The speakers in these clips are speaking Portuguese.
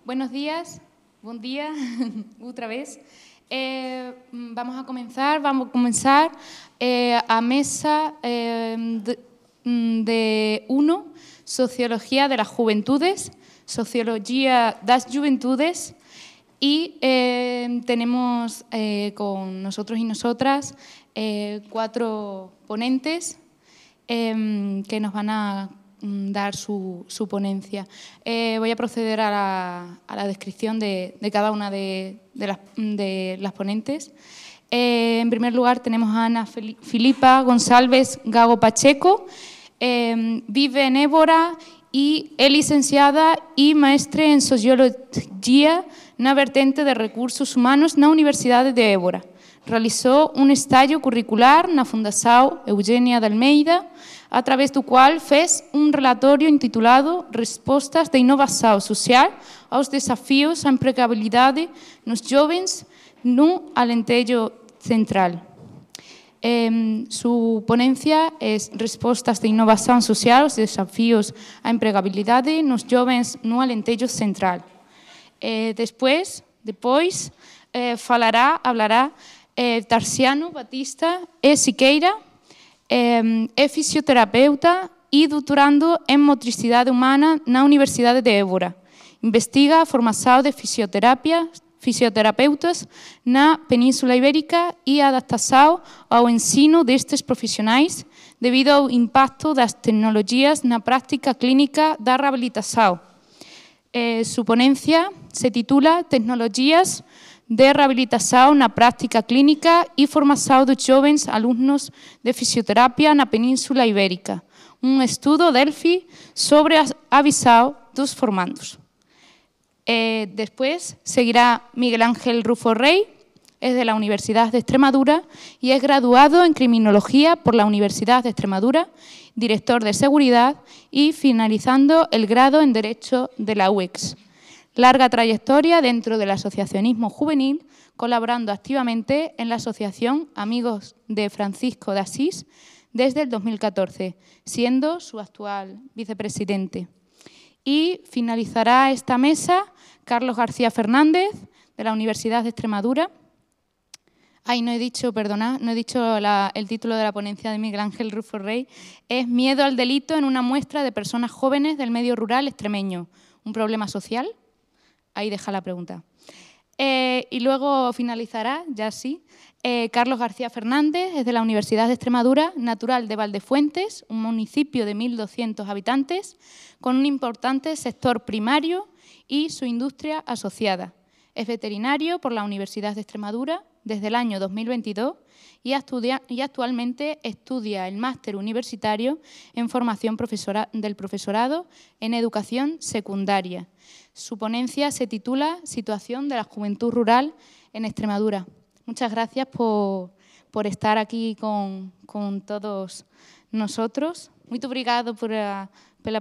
Buenos días, buen día, otra vez. Vamos a comenzar a mesa de 1, Sociología de las Juventudes, Sociología das Juventudes, y tenemos con nosotros y nosotras 4 ponentes que nos van a dar su ponencia. Voy a proceder a la descripción de cada una de las ponentes. En primer lugar tenemos a Ana Filipa González Gago Pacheco, vive en Évora y es licenciada y maestre en Sociología na vertente de Recursos Humanos na Universidade de Évora. Realizou un estallo curricular na Fundação Eugenia de Almeida, a través do qual fez un relatorio intitulado Respostas de Inovação Social aos Desafios á Empregabilidade nos Jovens no Alentejo Central. Su ponencia es Respostas de Inovación Social aos Desafíos á Empregabilidade nos Jovens no Alentejo Central. Depois hablará Tarciano Batista Siqueira, é fisioterapeuta e doutorando en motricidade humana na Universidade de Évora. Investiga a formación de fisioterapeutas na Península Ibérica e a adaptación ao ensino destes profesionais debido ao impacto das tecnologías na práctica clínica da rehabilitación. Su ponencia se titula Tecnologías de rehabilitación na práctica clínica e formación dos jovens alumnos de fisioterapia na Península Ibérica, un estudo Delphi sobre a visão dos formandos. Después seguirá Miguel Ángel Rufo Rey, es de la Universidad de Extremadura y es graduado en Criminología por la Universidad de Extremadura, director de Seguridad y finalizando el grado en Derecho de la UEX. Larga trayectoria dentro del asociacionismo juvenil, colaborando activamente en la Asociación Amigos de Francisco de Asís desde el 2014, siendo su actual vicepresidente. Y finalizará esta mesa Carlos García Fernández, de la Universidad de Extremadura. No he dicho el título de la ponencia de Miguel Ángel Rufo Rey. Es Miedo al delito en una muestra de personas jóvenes del medio rural extremeño. ¿Un problema social? Ahí deja la pregunta. Y luego finalizará, ya sí, Carlos García Fernández, es de la Universidad de Extremadura, natural de Valdefuentes, un municipio de 1.200 habitantes, con un importante sector primario y su industria asociada. Es veterinario por la Universidad de Extremadura desde el año 2022 y actualmente estudia el máster universitario en formación del profesorado en educación secundaria. Su ponencia se titula Situación de la Juventud Rural en Extremadura. Muchas gracias por estar aquí con todos nosotros. Muito obrigado pela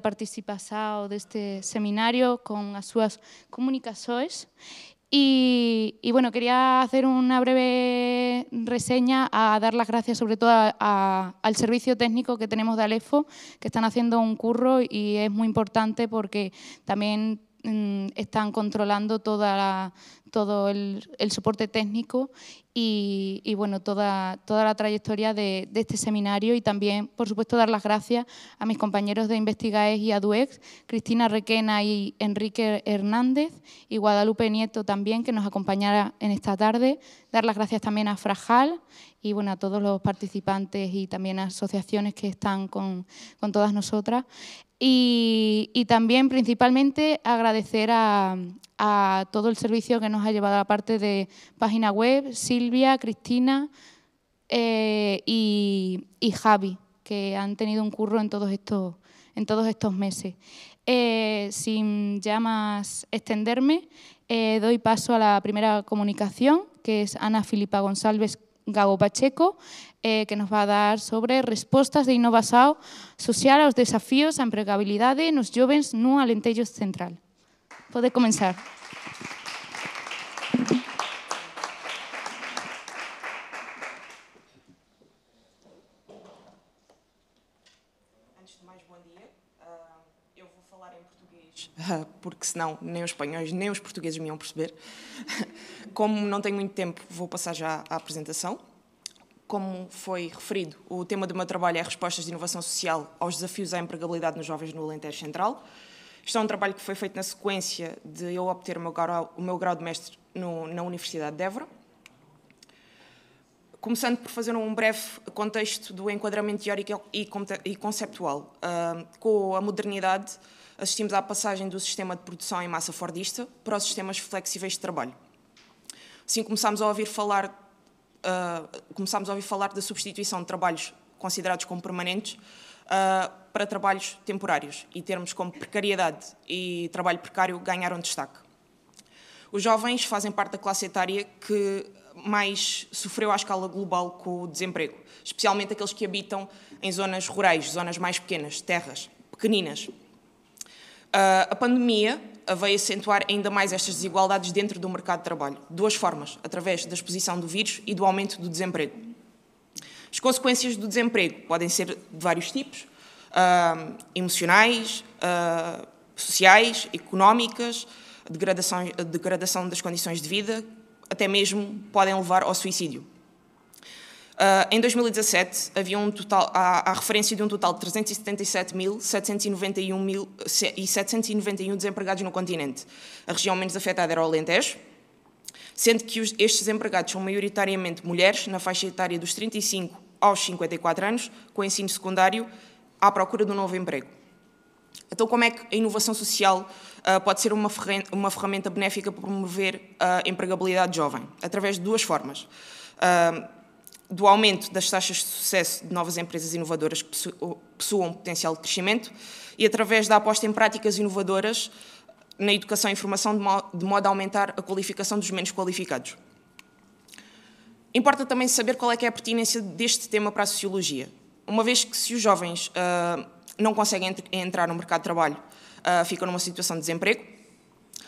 participación deste seminario con as súas comunicações. Y bueno, quería hacer una breve reseña, a dar las gracias sobre todo al servicio técnico que tenemos de Alefo, que están haciendo un curro y es muy importante porque también están controlando todo el soporte técnico y bueno, toda la trayectoria de este seminario, y también, por supuesto, dar las gracias a mis compañeros de Investigaes y ADUEX, Cristina Requena y Enrique Hernández, y Guadalupe Nieto también, que nos acompañará en esta tarde. Dar las gracias también a Frajal y bueno, a todos los participantes y también a asociaciones que están con todas nosotras. Y también, principalmente, agradecer a todo el servicio que nos ha llevado a la parte de página web, Silvia, Cristina y Javi, que han tenido un curro en todos estos meses. Sin ya más extenderme, doy paso a la primera comunicación, que es Ana Filipa González Gago Pacheco, que nos va a dar sobre respostas de inovación social aos desafíos á empregabilidade nos jovens no Alentejo Central. Pode comenzar. Antes de mais, bom dia. Eu vou falar em português, porque senão nem os espanhóis nem os portugueses me iam perceber. Como não tenho muito tempo, vou passar já à apresentação. Como foi referido, o tema do meu trabalho é respostas de inovação social aos desafios à empregabilidade nos jovens no Alentejo Central. Isto é um trabalho que foi feito na sequência de eu obter o meu grau de mestre na Universidade de Évora. Começando por fazer um breve contexto do enquadramento teórico e conceptual. Com a modernidade, assistimos à passagem do sistema de produção em massa fordista para os sistemas flexíveis de trabalho. Assim começámos a ouvir falar da substituição de trabalhos considerados como permanentes para trabalhos temporários, e termos como precariedade e trabalho precário ganharam destaque. Os jovens fazem parte da classe etária que mais sofreu à escala global com o desemprego, especialmente aqueles que habitam em zonas rurais, zonas mais pequenas, terras pequeninas. A pandemia veio acentuar ainda mais estas desigualdades dentro do mercado de trabalho, de duas formas, através da exposição do vírus e do aumento do desemprego. As consequências do desemprego podem ser de vários tipos, emocionais, sociais, económicas, degradação das condições de vida, até mesmo podem levar ao suicídio. Em 2017, havia a referência de um total de 377.791 desempregados no continente. A região menos afetada era o Alentejo, sendo que estes desempregados são maioritariamente mulheres, na faixa etária dos 35 aos 54 anos, com ensino secundário, à procura de um novo emprego. Então, como é que a inovação social pode ser uma ferramenta benéfica para promover a empregabilidade jovem? Através de duas formas. Do aumento das taxas de sucesso de novas empresas inovadoras que possuam potencial de crescimento e através da aposta em práticas inovadoras na educação e formação de modo a aumentar a qualificação dos menos qualificados. Importa também saber qual é que é a pertinência deste tema para a sociologia. Uma vez que se os jovens não conseguem entrar no mercado de trabalho, ficam numa situação de desemprego.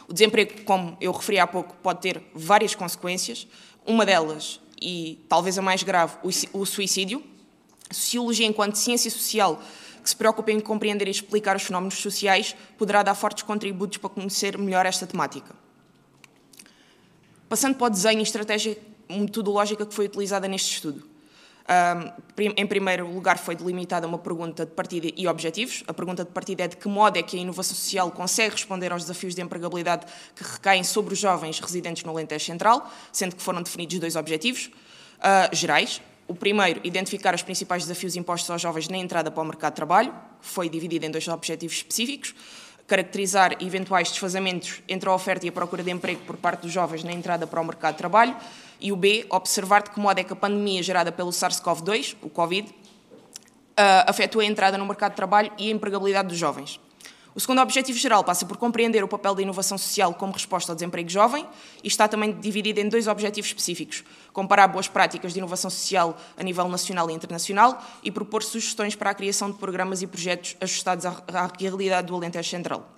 O desemprego, como eu referi há pouco, pode ter várias consequências. Uma delas, e talvez a mais grave, o suicídio. A sociologia, enquanto ciência social que se preocupa em compreender e explicar os fenómenos sociais, poderá dar fortes contributos para conhecer melhor esta temática. Passando para o desenho e estratégia metodológica que foi utilizada neste estudo. Em primeiro lugar, foi delimitada uma pergunta de partida e objetivos. A pergunta de partida é de que modo é que a inovação social consegue responder aos desafios de empregabilidade que recaem sobre os jovens residentes no Alentejo Central, sendo que foram definidos dois objetivos gerais. O primeiro, identificar os principais desafios impostos aos jovens na entrada para o mercado de trabalho, que foi dividido em dois objetivos específicos. Caracterizar eventuais desfazamentos entre a oferta e a procura de emprego por parte dos jovens na entrada para o mercado de trabalho. E o B, observar de que modo é que a pandemia gerada pelo SARS-CoV-2, o Covid, afetou a entrada no mercado de trabalho e a empregabilidade dos jovens. O segundo objetivo geral passa por compreender o papel da inovação social como resposta ao desemprego jovem e está também dividido em dois objetivos específicos: comparar boas práticas de inovação social a nível nacional e internacional e propor sugestões para a criação de programas e projetos ajustados à realidade do Alentejo Central.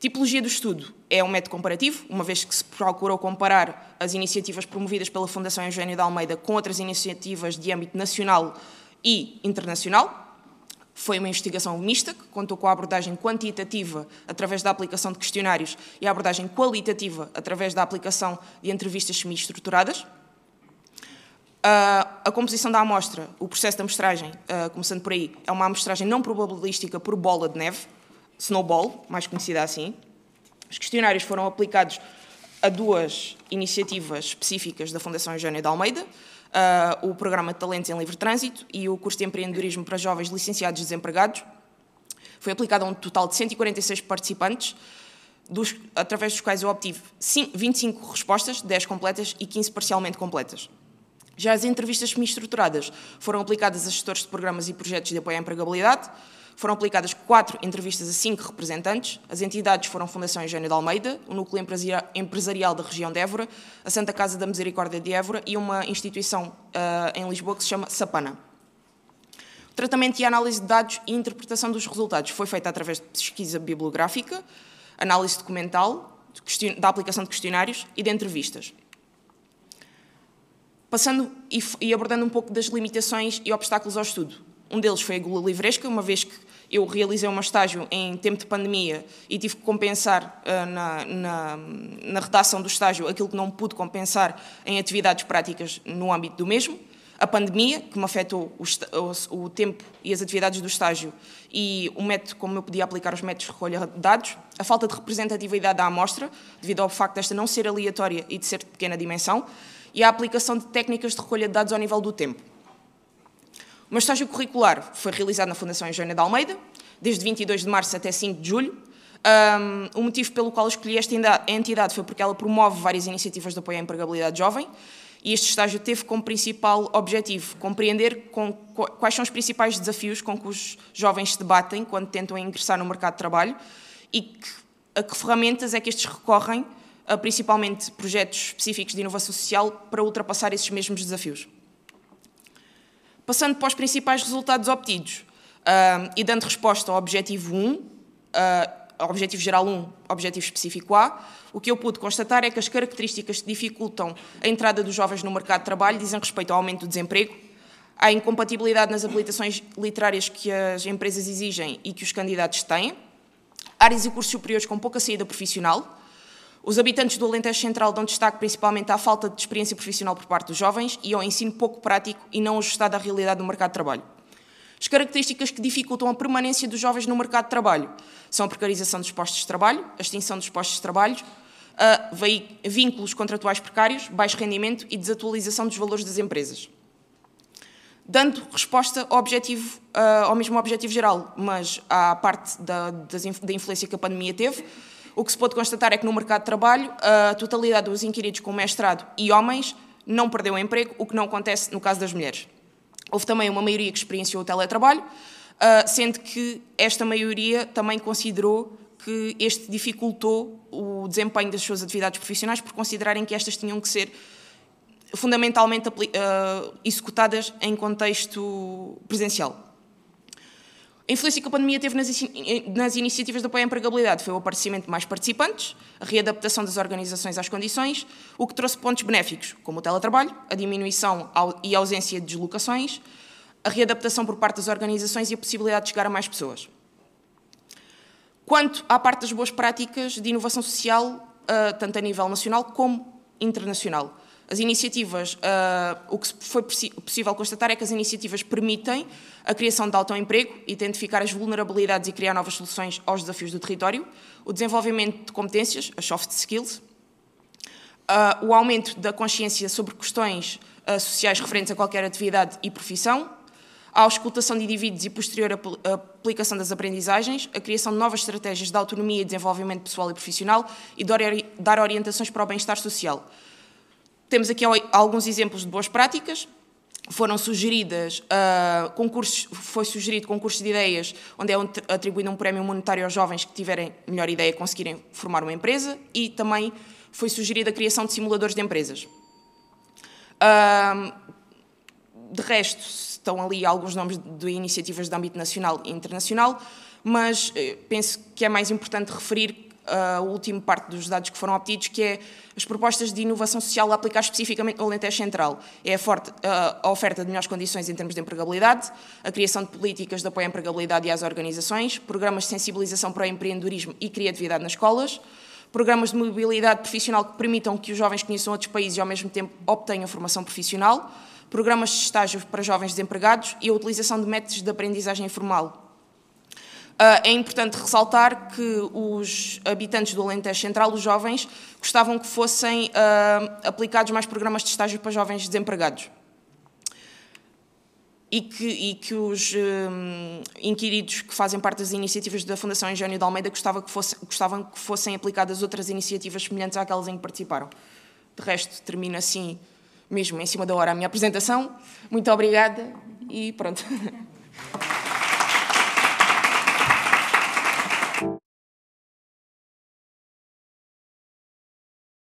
Tipologia do estudo é um método comparativo, uma vez que se procurou comparar as iniciativas promovidas pela Fundação Eugênio de Almeida com outras iniciativas de âmbito nacional e internacional. Foi uma investigação mista, que contou com a abordagem quantitativa através da aplicação de questionários e a abordagem qualitativa através da aplicação de entrevistas semi-estruturadas. A composição da amostra, o processo da amostragem, começando por aí, é uma amostragem não probabilística por bola de neve, snowball, mais conhecida assim. Os questionários foram aplicados a duas iniciativas específicas da Fundação Eugênio de Almeida, o Programa de Talentos em Livre Trânsito e o curso de empreendedorismo para jovens licenciados desempregados. Foi aplicado a um total de 146 participantes, através dos quais eu obtive 25 respostas, 10 completas e 15 parcialmente completas. Já as entrevistas semi-estruturadas foram aplicadas a gestores de programas e projetos de apoio à empregabilidade. Foram aplicadas 4 entrevistas a 5 representantes. As entidades foram a Fundação Eugênio de Almeida, o Núcleo Empresarial da região de Évora, a Santa Casa da Misericórdia de Évora e uma instituição em Lisboa que se chama Sapana. O tratamento e análise de dados e interpretação dos resultados foi feita através de pesquisa bibliográfica, análise documental, da aplicação de questionários e de entrevistas. Passando e abordando um pouco das limitações e obstáculos ao estudo. Um deles foi a gula livresca, uma vez que eu realizei um estágio em tempo de pandemia e tive que compensar na redação do estágio aquilo que não pude compensar em atividades práticas no âmbito do mesmo. A pandemia, que me afetou o tempo e as atividades do estágio e o método como eu podia aplicar os métodos de recolha de dados, a falta de representatividade da amostra, devido ao facto desta não ser aleatória e de ser de pequena dimensão, e a aplicação de técnicas de recolha de dados ao nível do tempo. O meu estágio curricular foi realizado na Fundação Eugénia de Almeida, desde 22 de março até 5 de julho. O motivo pelo qual escolhi esta entidade foi porque ela promove várias iniciativas de apoio à empregabilidade jovem, e este estágio teve como principal objetivo compreender quais são os principais desafios com que os jovens se debatem quando tentam ingressar no mercado de trabalho e a que ferramentas é que estes recorrem, principalmente projetos específicos de inovação social, para ultrapassar esses mesmos desafios. Passando para os principais resultados obtidos e dando resposta ao objetivo 1, ao objetivo geral 1, objetivo específico A, o que eu pude constatar é que as características que dificultam a entrada dos jovens no mercado de trabalho dizem respeito ao aumento do desemprego, à incompatibilidade nas habilitações literárias que as empresas exigem e que os candidatos têm, áreas e cursos superiores com pouca saída profissional. Os habitantes do Alentejo Central dão destaque principalmente à falta de experiência profissional por parte dos jovens e ao ensino pouco prático e não ajustado à realidade do mercado de trabalho. As características que dificultam a permanência dos jovens no mercado de trabalho são a precarização dos postos de trabalho, a extinção dos postos de trabalho, vínculos contratuais precários, baixo rendimento e desatualização dos valores das empresas. Dando resposta ao mesmo objetivo geral, mas à parte da influência que a pandemia teve, o que se pode constatar é que no mercado de trabalho a totalidade dos inquiridos com mestrado e homens não perdeu o emprego, o que não acontece no caso das mulheres. Houve também uma maioria que experienciou o teletrabalho, sendo que esta maioria também considerou que este dificultou o desempenho das suas atividades profissionais por considerarem que estas tinham que ser fundamentalmente executadas em contexto presencial. A influência que a pandemia teve nas iniciativas de apoio à empregabilidade foi o aparecimento de mais participantes, a readaptação das organizações às condições, o que trouxe pontos benéficos, como o teletrabalho, a diminuição e ausência de deslocações, a readaptação por parte das organizações e a possibilidade de chegar a mais pessoas. Quanto à parte das boas práticas de inovação social, tanto a nível nacional como internacional, as iniciativas, o que foi possível constatar é que as iniciativas permitem a criação de autoemprego, identificar as vulnerabilidades e criar novas soluções aos desafios do território, o desenvolvimento de competências, as soft skills, o aumento da consciência sobre questões sociais referentes a qualquer atividade e profissão, a auscultação de indivíduos e posterior aplicação das aprendizagens, a criação de novas estratégias de autonomia e desenvolvimento pessoal e profissional e dar orientações para o bem-estar social. Temos aqui alguns exemplos de boas práticas. Foram sugeridas foi sugerido concurso de ideias, onde é atribuído um prémio monetário aos jovens que tiverem melhor ideia e conseguirem formar uma empresa, e também foi sugerida a criação de simuladores de empresas. De resto, estão ali alguns nomes de iniciativas de âmbito nacional e internacional, mas penso que é mais importante referir a última parte dos dados que foram obtidos, que é as propostas de inovação social a aplicar especificamente no Alentejo Central. É a oferta de melhores condições em termos de empregabilidade, a criação de políticas de apoio à empregabilidade e às organizações, programas de sensibilização para o empreendedorismo e criatividade nas escolas, programas de mobilidade profissional que permitam que os jovens conheçam outros países e, ao mesmo tempo, obtenham formação profissional, programas de estágio para jovens desempregados e a utilização de métodos de aprendizagem informal. É importante ressaltar que os habitantes do Alentejo Central, os jovens, gostavam que fossem aplicados mais programas de estágio para jovens desempregados. E que os inquiridos que fazem parte das iniciativas da Fundação Eugénia de Almeida gostavam que fossem aplicadas outras iniciativas semelhantes àquelas em que participaram. De resto, termino assim, mesmo em cima da hora, a minha apresentação. Muito obrigada e pronto.